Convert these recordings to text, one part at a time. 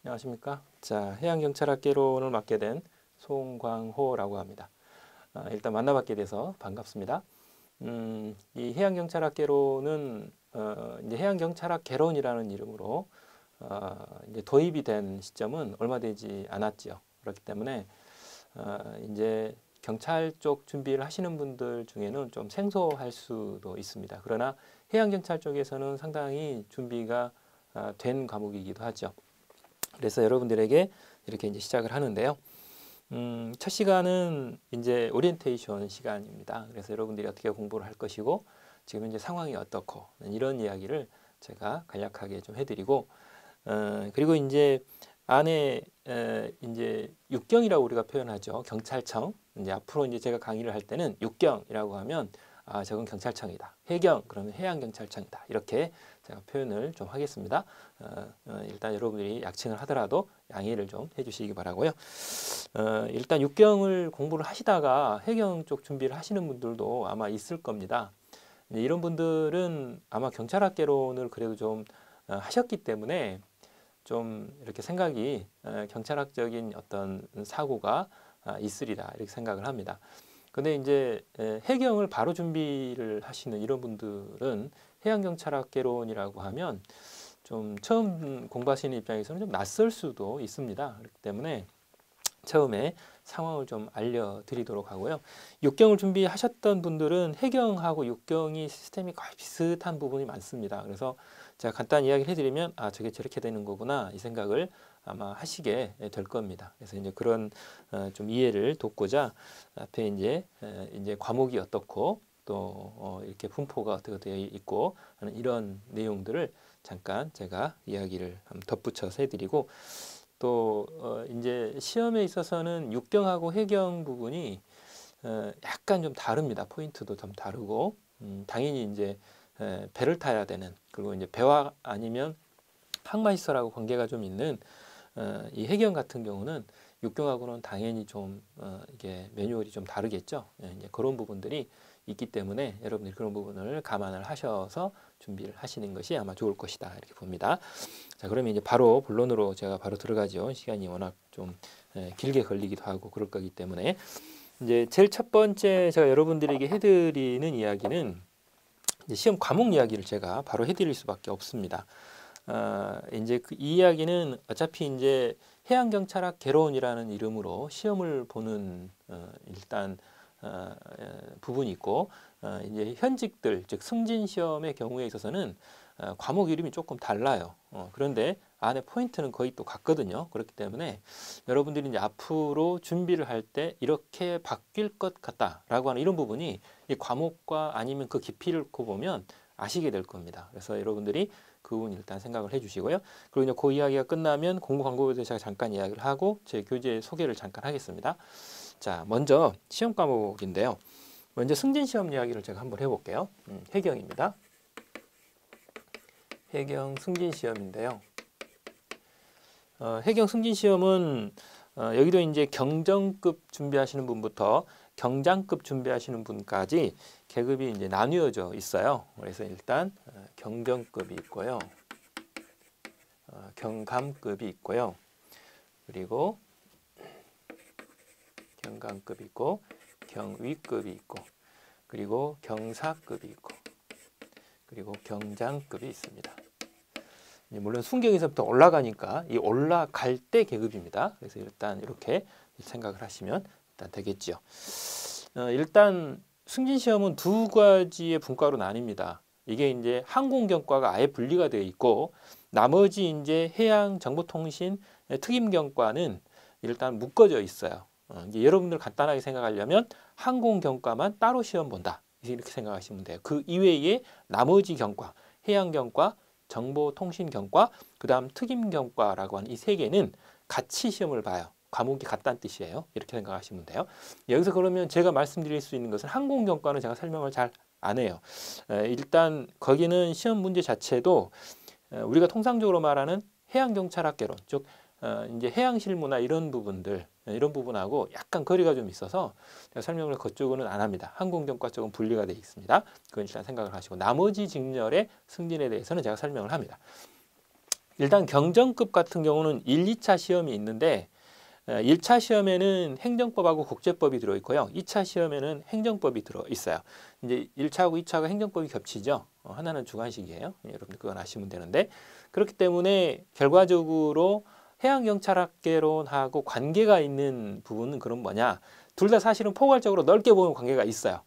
안녕하십니까. 자, 해양경찰학개론을 맡게 된 송광호라고 합니다. 일단 만나뵙게 돼서 반갑습니다. 이 해양경찰학개론은 이제 해양경찰학개론이라는 이름으로 이제 도입이 된 시점은 얼마 되지 않았지요. 그렇기 때문에 이제 경찰 쪽 준비를 하시는 분들 중에는 좀 생소할 수도 있습니다. 그러나 해양경찰 쪽에서는 상당히 준비가 된 과목이기도 하죠. 그래서 여러분들에게 이렇게 이제 시작을 하는데요. 첫 시간은 이제 오리엔테이션 시간입니다. 그래서 여러분들이 어떻게 공부를 할 것이고 지금 현재 상황이 어떻고 이런 이야기를 제가 간략하게 좀 해드리고 그리고 이제 안에 이제 육경이라고 우리가 표현하죠. 경찰청. 이제 앞으로 이제 제가 강의를 할 때는 육경이라고 하면 저건 경찰청이다. 해경 그러면 해양경찰청이다. 이렇게 제가 표현을 좀 하겠습니다. 일단 여러분들이 약칭을 하더라도 양해를 좀 해주시기 바라고요. 일단 육경을 공부를 하시다가 해경 쪽 준비를 하시는 분들도 아마 있을 겁니다. 이런 분들은 아마 경찰학개론을 그래도 좀 하셨기 때문에 좀 이렇게 생각이 경찰학적인 어떤 사고가 있으리라 이렇게 생각을 합니다. 근데 이제 해경을 바로 준비를 하시는 이런 분들은 해양경찰학개론이라고 하면 좀 처음 공부하시는 입장에서는 좀 낯설 수도 있습니다. 그렇기 때문에 처음에 상황을 좀 알려드리도록 하고요. 육경을 준비하셨던 분들은 해경하고 육경이 시스템이 거의 비슷한 부분이 많습니다. 그래서 제가 간단히 이야기를 해드리면 저게 저렇게 되는 거구나 이 생각을 아마 하시게 될 겁니다. 그래서 이제 그런 좀 이해를 돕고자 앞에 이제 과목이 어떻고 또 이렇게 분포가 어떻게 되어 있고 하는 이런 내용들을 잠깐 제가 이야기를 덧붙여서 해드리고 또 이제 시험에 있어서는 육경하고 해경 부분이 약간 좀 다릅니다. 포인트도 좀 다르고 당연히 이제 배를 타야 되는 그리고 이제 배와 아니면 항만시설하고 관계가 좀 있는 이 해경 같은 경우는 육경하고는 당연히 좀 이게 매뉴얼이 좀 다르겠죠. 이제 그런 부분들이 있기 때문에 여러분들이 그런 부분을 감안을 하셔서 준비를 하시는 것이 아마 좋을 것이다 이렇게 봅니다. 자, 그러면 이제 바로 본론으로 제가 바로 들어가죠. 시간이 워낙 좀 길게 걸리기도 하고 그럴 거기 때문에 이제 제일 첫 번째 제가 여러분들에게 해드리는 이야기는 이제 시험 과목 이야기를 제가 바로 해드릴 수밖에 없습니다. 이제 이 이야기는 어차피 이제 해양경찰학 개론이라는 이름으로 시험을 보는 일단 부분이 있고 이제 현직들 즉 승진 시험의 경우에 있어서는 과목 이름이 조금 달라요. 그런데 안에 포인트는 거의 또 같거든요. 그렇기 때문에 여러분들이 이제 앞으로 준비를 할 때 이렇게 바뀔 것 같다라고 하는 이런 부분이 이 과목과 아니면 그 깊이를 놓고 보면 아시게 될 겁니다. 그래서 여러분들이 그 부분 일단 생각을 해주시고요. 그리고 이제 그 이야기가 끝나면 공부 방법에 대해서 제가 잠깐 이야기를 하고 제 교재 소개를 잠깐 하겠습니다. 자, 먼저 시험 과목인데요. 먼저 승진 시험 이야기를 제가 한번 해볼게요. 해경입니다. 해경 승진 시험인데요. 해경 승진 시험은 여기도 이제 경정급 준비하시는 분부터 경장급 준비하시는 분까지 계급이 이제 나뉘어져 있어요. 그래서 일단 경정급이 있고요, 경감급이 있고요, 그리고 경감급이 있고, 경위급이 있고, 그리고 경사급이 있고, 그리고 경장급이 있습니다. 물론 순경에서부터 올라가니까 이 올라갈 때 계급입니다. 그래서 일단 이렇게 생각을 하시면 일단 되겠죠. 일단 승진 시험은 두 가지의 분과로 나뉩니다. 이게 이제 항공경과가 아예 분리가 되어 있고 나머지 이제 해양정보통신 특임경과는 일단 묶어져 있어요. 이제 여러분들 간단하게 생각하려면 항공경과만 따로 시험 본다 이렇게 생각하시면 돼요. 그 이외에 나머지 경과, 해양경과, 정보통신경과, 그 다음 특임경과라고 하는 이 세 개는 같이 시험을 봐요. 과목이 같다는 뜻이에요. 이렇게 생각하시면 돼요. 여기서 그러면 제가 말씀드릴 수 있는 것은 항공경과는 제가 설명을 잘 안 해요. 일단 거기는 시험 문제 자체도 우리가 통상적으로 말하는 해양경찰학개론, 즉 이제 해양실무나 이런 부분들, 이런 부분하고 약간 거리가 좀 있어서 제가 설명을 그쪽은 안 합니다. 항공경과 쪽은 분리가 되어 있습니다. 그건 일단 생각을 하시고 나머지 직렬의 승진에 대해서는 제가 설명을 합니다. 일단 경정급 같은 경우는 1, 2차 시험이 있는데 1차 시험에는 행정법하고 국제법이 들어있고요. 2차 시험에는 행정법이 들어있어요. 이제 1차하고 2차가 행정법이 겹치죠. 하나는 주관식이에요. 여러분들 그건 아시면 되는데 그렇기 때문에 결과적으로 해양경찰학개론하고 관계가 있는 부분은 그런 뭐냐. 둘 다 사실은 포괄적으로 넓게 보면 관계가 있어요.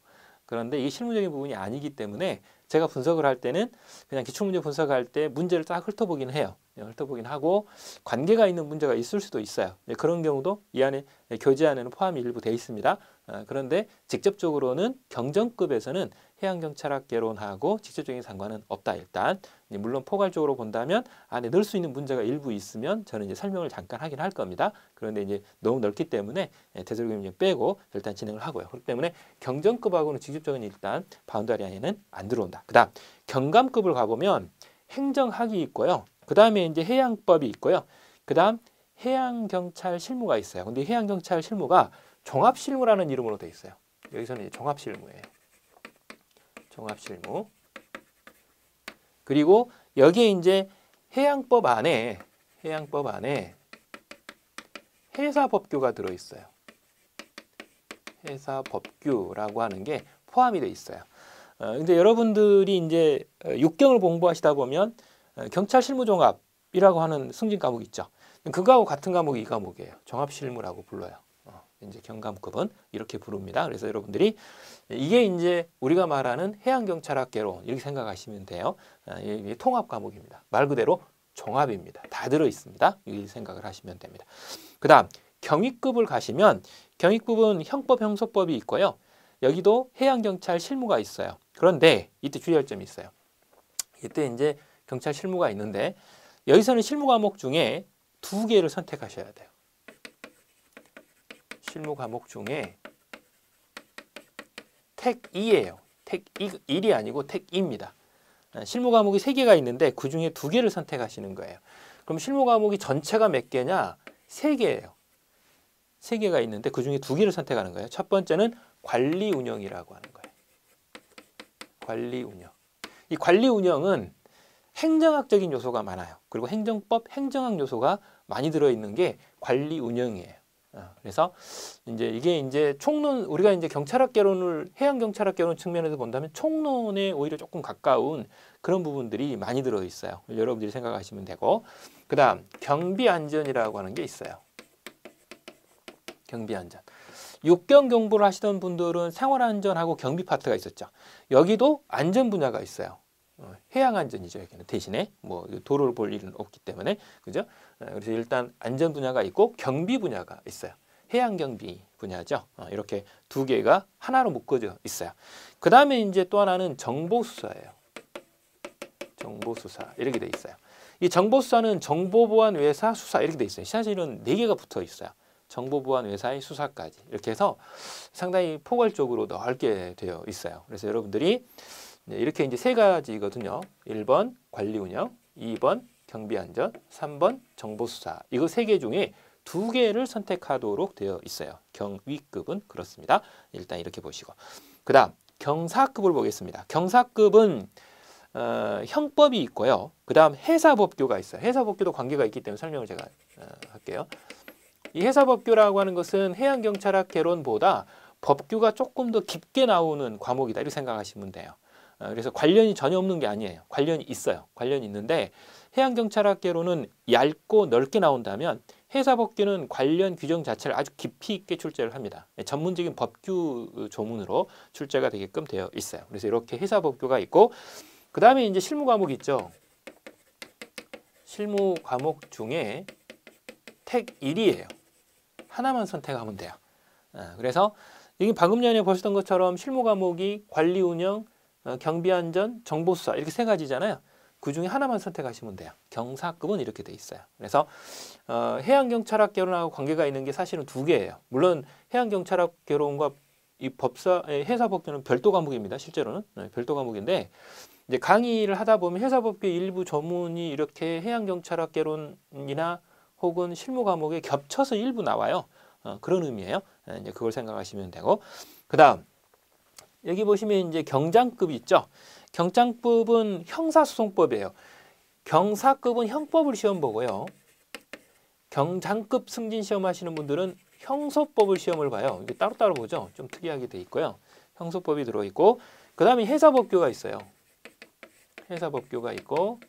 그런데 이게 실무적인 부분이 아니기 때문에 제가 분석을 할 때는 그냥 기출문제 분석할 때 문제를 딱 훑어보긴 해요. 훑어보긴 하고 관계가 있는 문제가 있을 수도 있어요. 그런 경우도 이 안에 교재 안에는 포함이 일부 되어 있습니다. 그런데 직접적으로는 경정급에서는 해양경찰학개론하고 직접적인 상관은 없다. 일단 물론 포괄적으로 본다면 안에 넣을 수 있는 문제가 일부 있으면 저는 이제 설명을 잠깐 하긴 할 겁니다. 그런데 이제 너무 넓기 때문에 대설교육 빼고 일단 진행을 하고요. 그렇기 때문에 경정급하고는 직접적인 일단 바운더리 안에는 안 들어온다. 그다음 경감급을 가보면 행정학이 있고요. 그 다음에 이제 해양법이 있고요. 그 다음 해양경찰 실무가 있어요. 근데 해양경찰 실무가 종합실무라는 이름으로 되어 있어요. 여기서는 이제 종합실무예요. 종합실무. 그리고 여기에 이제 해양법 안에 해사법규가 들어있어요. 해사법규라고 하는 게 포함이 되어 있어요. 근데 여러분들이 이제 육경을 공부하시다 보면 경찰 실무종합이라고 하는 승진 과목이 있죠. 그거하고 같은 과목이 이 과목이에요. 종합실무라고 불러요. 이제 경감급은 이렇게 부릅니다. 그래서 여러분들이 이게 이제 우리가 말하는 해양경찰학개론 이렇게 생각하시면 돼요. 이게 통합 과목입니다. 말 그대로 종합입니다. 다 들어 있습니다. 이 생각을 하시면 됩니다. 그다음 경위급을 가시면 경위급은 형법, 형소법이 있고요. 여기도 해양경찰 실무가 있어요. 그런데 이때 주의할 점이 있어요. 이때 이제 경찰 실무가 있는데 여기서는 실무 과목 중에 2개를 선택하셔야 돼요. 실무 과목 중에 택 2예요. 택 1이 아니고 택 2입니다. 실무 과목이 3개가 있는데 그 중에 2개를 선택하시는 거예요. 그럼 실무 과목이 전체가 몇 개냐? 3개예요. 3개가 있는데 그 중에 2개를 선택하는 거예요. 첫 번째는 관리 운영이라고 하는 거예요. 관리 운영. 이 관리 운영은 행정학적인 요소가 많아요. 그리고 행정법, 행정학 요소가 많이 들어있는 게 관리 운영이에요. 그래서 이제 이게 이제 총론, 우리가 이제 경찰학개론을 해양경찰학개론 측면에서 본다면 총론에 오히려 조금 가까운 그런 부분들이 많이 들어있어요. 여러분들이 생각하시면 되고, 그 다음 경비안전이라고 하는 게 있어요. 경비안전. 육경 공부를 하시던 분들은 생활안전하고 경비 파트가 있었죠. 여기도 안전 분야가 있어요. 해양안전이죠. 여기는 대신에 뭐 도로를 볼 일은 없기 때문에 그죠? 그래서 일단 안전 분야가 있고 경비 분야가 있어요. 해양경비 분야죠. 이렇게 2개가 하나로 묶어져 있어요. 그 다음에 이제 또 하나는 정보수사예요. 정보수사 이렇게 돼 있어요. 이 정보수사는 정보보안외사 수사 이렇게 돼 있어요. 사실은 4개가 붙어 있어요. 정보보안외사의 수사까지 이렇게 해서 상당히 포괄적으로 넓게 되어 있어요. 그래서 여러분들이 이렇게 이제 3가지거든요. 1번 관리운영, 2번 경비안전, 3번 정보수사. 이거 3개 중에 2개를 선택하도록 되어 있어요. 경위급은 그렇습니다. 일단 이렇게 보시고. 그 다음 경사급을 보겠습니다. 경사급은 형법이 있고요. 그 다음 해사법규가 있어요. 해사법규도 관계가 있기 때문에 설명을 제가 할게요. 이 해사법규라고 하는 것은 해양경찰학개론보다 법규가 조금 더 깊게 나오는 과목이다. 이렇게 생각하시면 돼요. 그래서 관련이 전혀 없는 게 아니에요. 관련이 있어요. 관련이 있는데 해양경찰학개론은 얇고 넓게 나온다면 해사법규는 관련 규정 자체를 아주 깊이 있게 출제를 합니다. 전문적인 법규 조문으로 출제가 되게끔 되어 있어요. 그래서 이렇게 해사법규가 있고 그 다음에 이제 실무 과목이 있죠. 실무 과목 중에 택 1이에요. 하나만 선택하면 돼요. 그래서 여기 방금 전에 보셨던 것처럼 실무 과목이 관리 운영, 경비안전, 정보수사 이렇게 3가지잖아요. 그 중에 하나만 선택하시면 돼요. 경사급은 이렇게 돼 있어요. 그래서 해양경찰학개론하고 관계가 있는 게 사실은 2개예요. 물론 해양경찰학개론과 이 해사법규는 별도 과목입니다. 실제로는 별도 과목인데 이제 강의를 하다 보면 해사법규 일부 조문이 이렇게 해양경찰학개론이나 혹은 실무 과목에 겹쳐서 일부 나와요. 그런 의미예요. 이제 그걸 생각하시면 되고 그 다음 여기 보시면 이제 경장급이 있죠. 경장법은 형사소송법이에요. 경사급은 형법을 시험 보고요. 경장급 승진 시험 하시는 분들은 형소법을 시험을 봐요. 이게 따로따로 보죠. 좀 특이하게 돼 있고요. 형소법이 들어있고 그 다음에 해사법규가 있어요. 해사법규가 있고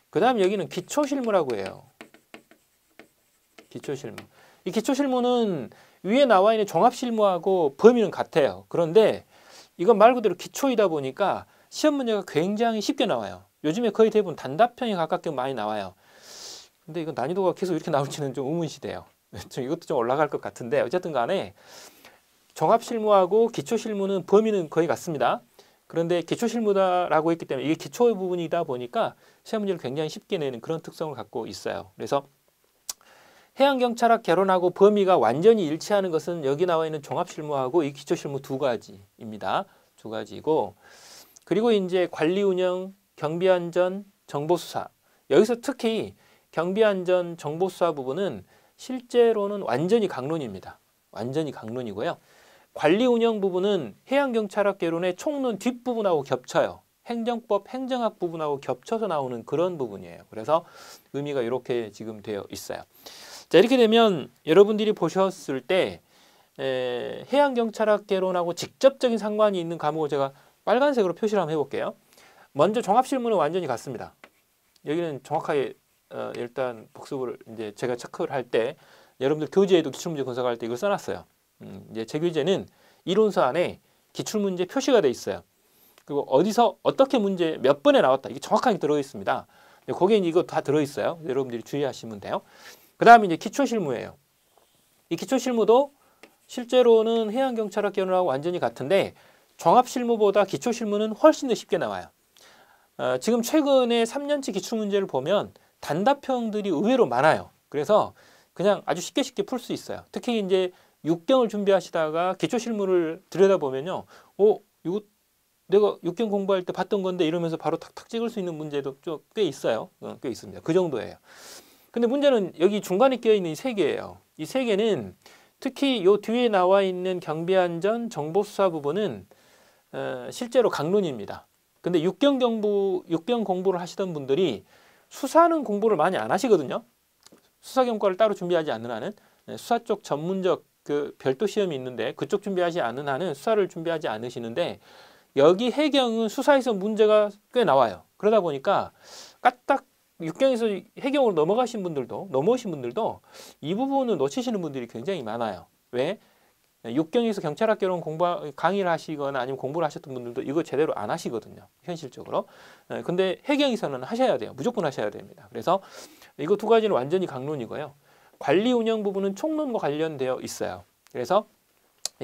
그 다음 여기는 기초실무라고 해요. 기초실무. 이 기초실무는 위에 나와 있는 종합실무하고 범위는 같아요. 그런데 이건 말 그대로 기초이다 보니까 시험 문제가 굉장히 쉽게 나와요. 요즘에 거의 대부분 단답형에 가깝게 많이 나와요. 근데 이건 난이도가 계속 이렇게 나올지는 좀 의문시돼요. 이것도 좀 올라갈 것 같은데 어쨌든 간에 종합실무하고 기초실무는 범위는 거의 같습니다. 그런데 기초실무다라고 했기 때문에 이게 기초의 부분이다 보니까 시험 문제를 굉장히 쉽게 내는 그런 특성을 갖고 있어요. 그래서 해양경찰학 개론하고 범위가 완전히 일치하는 것은 여기 나와 있는 종합실무하고 이 기초실무 두 가지입니다. 두 가지고 그리고 이제 관리운영, 경비안전, 정보수사 여기서 특히 경비안전, 정보수사 부분은 실제로는 완전히 강론입니다. 완전히 강론이고요. 관리운영 부분은 해양경찰학 개론의 총론 뒷부분하고 겹쳐요. 행정법, 행정학 부분하고 겹쳐서 나오는 그런 부분이에요. 그래서 의미가 이렇게 지금 되어 있어요. 자, 이렇게 되면 여러분들이 보셨을 때 해양경찰학 개론하고 직접적인 상관이 있는 과목을 제가 빨간색으로 표시를 한번 해볼게요. 먼저 종합실무는 완전히 같습니다. 여기는 정확하게 일단 복습을 이제 제가 체크를 할 때 여러분들 교재에도 기출문제 분석할 때 이걸 써놨어요. 이제 제 교재는 이론서 안에 기출문제 표시가 돼 있어요. 그리고 어디서 어떻게 문제 몇 번에 나왔다 이게 정확하게 들어 있습니다. 거기에 이거 다 들어 있어요. 여러분들이 주의하시면 돼요. 그 다음에 이제 기초실무예요. 이 기초실무도 실제로는 해양경찰학 개론하고 완전히 같은데 종합실무보다 기초실무는 훨씬 더 쉽게 나와요. 지금 최근에 3년치 기출문제를 보면 단답형들이 의외로 많아요. 그래서 그냥 아주 쉽게 풀 수 있어요. 특히 이제 6경을 준비하시다가 기초실무를 들여다보면요. 이거 내가 6경 공부할 때 봤던 건데 이러면서 바로 탁탁 찍을 수 있는 문제도 좀 꽤 있어요. 꽤 있습니다. 그 정도예요. 근데 문제는 여기 중간에 끼어있는 이 세 개예요. 이 세 개는 특히 요 뒤에 나와 있는 경비안전, 정보수사 부분은 실제로 강론입니다. 근데 6경 공부를 하시던 분들이 수사는 공부를 많이 안 하시거든요. 수사 경과를 따로 준비하지 않는 한은 수사 쪽 전문적 그 별도 시험이 있는데 그쪽 준비하지 않는 한은 수사를 준비하지 않으시는데 여기 해경은 수사에서 문제가 꽤 나와요. 그러다 보니까 까딱 6경에서 해경으로 넘어오신 분들도 이 부분을 놓치시는 분들이 굉장히 많아요. 왜? 6경에서 경찰학 개론 강의를 하시거나 아니면 공부를 하셨던 분들도 이거 제대로 안 하시거든요. 현실적으로. 근데 해경에서는 하셔야 돼요. 무조건 하셔야 됩니다. 그래서 이거 두 가지는 완전히 강론이고요. 관리 운영 부분은 총론과 관련되어 있어요. 그래서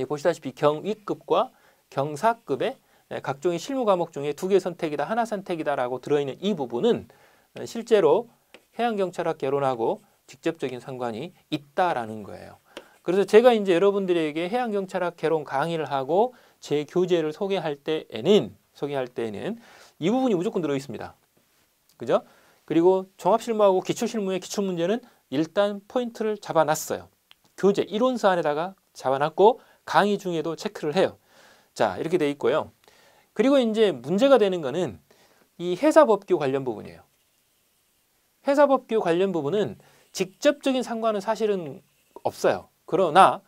보시다시피 경위급과 경사급의 각종의 실무 과목 중에 2개 선택이다, 하나 선택이다라고 들어있는 이 부분은 실제로 해양경찰학 개론하고 직접적인 상관이 있다라는 거예요. 그래서 제가 이제 여러분들에게 해양경찰학 개론 강의를 하고 제 교재를 소개할 때에는 이 부분이 무조건 들어 있습니다. 그죠? 그리고 종합실무하고 기초실무의 기출문제는 일단 포인트를 잡아놨어요. 교재 이론서 안에다가 잡아놨고 강의 중에도 체크를 해요. 자, 이렇게 돼 있고요. 그리고 이제 문제가 되는 거는 이 해사법규 관련 부분이에요. 해사법규 관련 부분은 직접적인 상관은 사실은 없어요. 그러나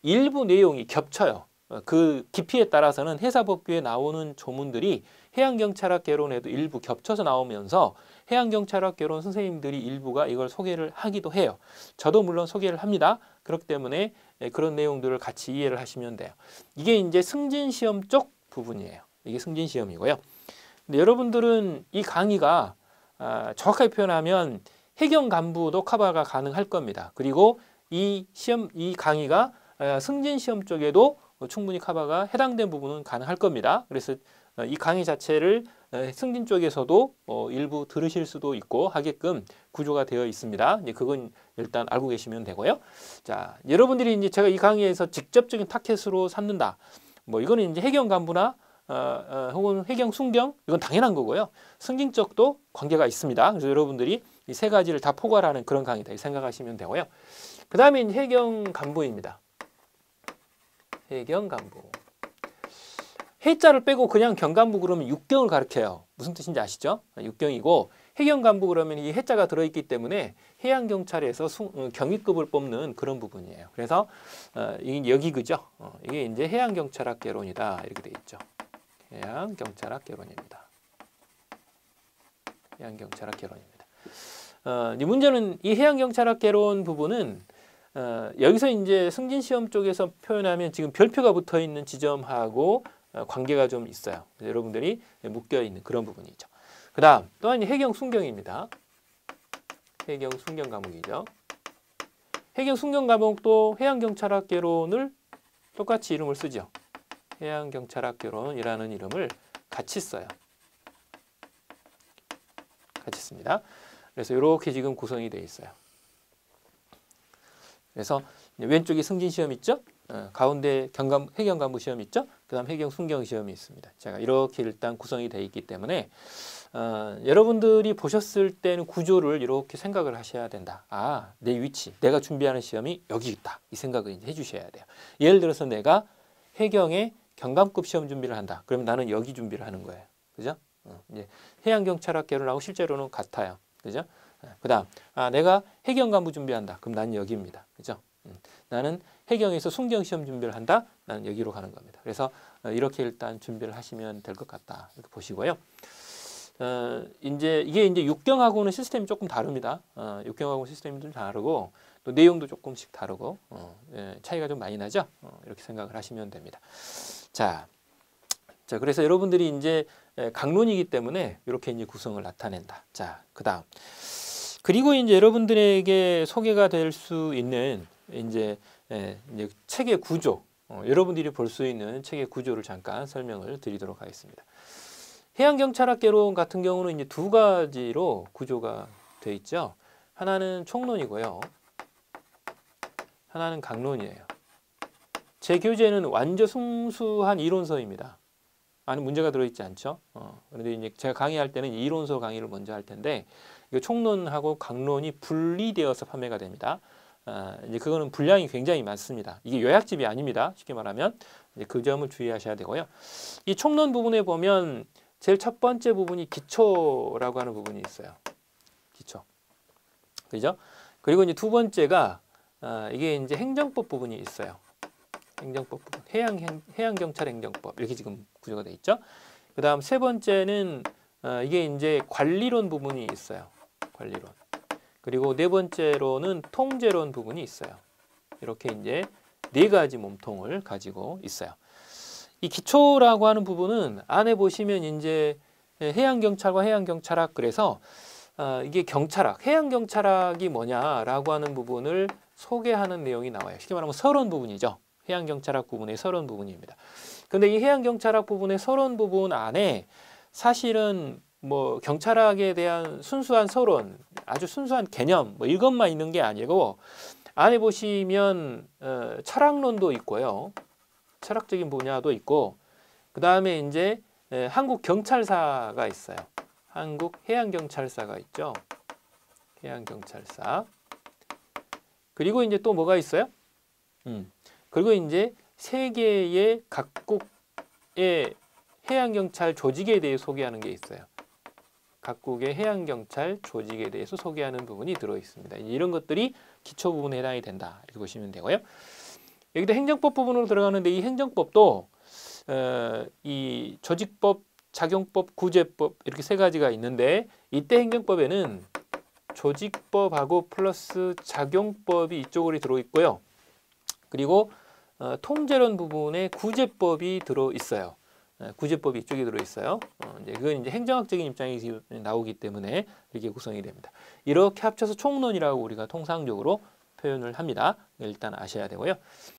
일부 내용이 겹쳐요. 그 깊이에 따라서는 해사법규에 나오는 조문들이 해양경찰학 개론에도 일부 겹쳐서 나오면서 해양경찰학 개론 선생님들이 일부가 이걸 소개를 하기도 해요. 저도 물론 소개를 합니다. 그렇기 때문에 그런 내용들을 같이 이해를 하시면 돼요. 이게 이제 승진시험 쪽 부분이에요. 이게 승진시험이고요. 근데 여러분들은 이 강의가 정확하게 표현하면 해경 간부도 커버가 가능할 겁니다. 그리고 이 강의가 승진 시험 쪽에도 충분히 커버가 해당된 부분은 가능할 겁니다. 그래서 이 강의 자체를 승진 쪽에서도 일부 들으실 수도 있고 하게끔 구조가 되어 있습니다. 이제 그건 일단 알고 계시면 되고요. 자, 여러분들이 이제 제가 이 강의에서 직접적인 타켓으로 삼는다. 뭐 이거는 이제 해경 간부나 혹은 해경 순경 이건 당연한 거고요. 승진 쪽도 관계가 있습니다. 그래서 여러분들이 이 세 가지를 다 포괄하는 그런 강의다 생각하시면 되고요. 그 다음에 해경 간부입니다. 해경 간부. 해자를 빼고 그냥 경간부 그러면 6경을 가르쳐요. 무슨 뜻인지 아시죠? 6경이고 해경간부 그러면 이 해자가 들어있기 때문에 해양경찰에서 경위급을 뽑는 그런 부분이에요. 그래서 이게 여기 그죠? 이게 이제 해양경찰학개론이다 이렇게 돼 있죠. 해양경찰학개론입니다. 해양경찰학개론입니다. 이 문제는 이 해양경찰학개론 부분은 여기서 이제 승진시험 쪽에서 표현하면 지금 별표가 붙어 있는 지점하고 관계가 좀 있어요. 여러분들이 묶여 있는 그런 부분이죠. 그 다음 또한 해경 순경입니다. 해경 순경 과목이죠. 해경 순경 과목도 해양경찰학개론을 똑같이 이름을 쓰죠. 해양경찰학개론이라는 이름을 같이 써요. 같이 씁니다. 그래서 이렇게 지금 구성이 되어 있어요. 그래서 왼쪽에 승진시험 있죠? 가운데 해경간부 시험 있죠? 그 다음 해경 순경 시험이 있습니다. 제가 이렇게 일단 구성이 되어 있기 때문에 여러분들이 보셨을 때는 구조를 이렇게 생각을 하셔야 된다. 아, 내 위치, 내가 준비하는 시험이 여기 있다. 이 생각을 이제 해주셔야 돼요. 예를 들어서 내가 해경의 경감급 시험 준비를 한다. 그러면 나는 여기 준비를 하는 거예요. 그죠? 이제 해양경찰학개론하고 실제로는 같아요. 그죠? 그 다음, 내가 해경간부 준비한다. 그럼 나는 여기입니다. 그죠? 나는 해경에서 순경시험 준비를 한다. 나는 여기로 가는 겁니다. 그래서 이렇게 일단 준비를 하시면 될 것 같다. 이렇게 보시고요. 이게 이제 육경하고는 시스템이 조금 다릅니다. 육경하고 시스템이 좀 다르고 또 내용도 조금씩 다르고 차이가 좀 많이 나죠. 이렇게 생각을 하시면 됩니다. 자, 그래서 여러분들이 이제 강론이기 때문에 이렇게 이제 구성을 나타낸다. 자, 그다음. 그리고 이제 여러분들에게 소개가 될 수 있는 이제 책의 구조, 여러분들이 볼 수 있는 책의 구조를 잠깐 설명을 드리도록 하겠습니다. 해양경찰학개론 같은 경우는 이제 두 가지로 구조가 되어 있죠. 하나는 총론이고요. 하나는 강론이에요. 제 교재는 완전 순수한 이론서입니다. 안에 문제가 들어있지 않죠. 그런데 이제 제가 강의할 때는 이론서 강의를 먼저 할 텐데 이 총론하고 강론이 분리되어서 판매가 됩니다. 이제 그거는 분량이 굉장히 많습니다. 이게 요약집이 아닙니다. 쉽게 말하면 이제 그 점을 주의하셔야 되고요. 이 총론 부분에 보면 제일 첫 번째 부분이 기초라고 하는 부분이 있어요. 기초, 그죠? 그리고 이제 두 번째가 이게 이제 행정법 부분이 있어요. 행정법 부분, 해양경찰행정법 이렇게 지금 구조가 되어 있죠. 그 다음 세 번째는 이게 이제 관리론 부분이 있어요. 관리론. 그리고 네 번째로는 통제론 부분이 있어요. 이렇게 이제 네 가지 몸통을 가지고 있어요. 이 기초라고 하는 부분은 안에 보시면 이제 해양경찰과 해양경찰학 그래서 이게 경찰학, 해양경찰학이 뭐냐라고 하는 부분을 소개하는 내용이 나와요. 쉽게 말하면 서론 부분이죠. 해양경찰학 부분의 서론 부분입니다. 근데 이 해양경찰학 부분의 서론 부분 안에 사실은 뭐 경찰학에 대한 순수한 서론, 아주 순수한 개념 뭐 이것만 있는 게 아니고 안에 보시면 철학론도 있고요. 철학적인 분야도 있고 그 다음에 이제 한국 경찰사가 있어요. 한국 해양경찰사가 있죠. 해양경찰사. 그리고 이제 또 뭐가 있어요? 그리고 이제 세계의 각국의 해양경찰 조직에 대해 소개하는 게 있어요. 각국의 해양경찰 조직에 대해서 소개하는 부분이 들어 있습니다. 이런 것들이 기초 부분에 해당이 된다. 이렇게 보시면 되고요. 여기도 행정법 부분으로 들어가는데 이 행정법도 이 조직법, 작용법, 구제법 이렇게 세 가지가 있는데 이때 행정법에는 조직법하고 플러스 작용법이 이쪽으로 들어 있고요. 그리고 통제론 부분에 구제법이 들어 있어요. 구제법이 이쪽에 들어 있어요. 이제 그건 이제 행정학적인 입장이 나오기 때문에 이렇게 구성이 됩니다. 이렇게 합쳐서 총론이라고 우리가 통상적으로 표현을 합니다. 일단 아셔야 되고요.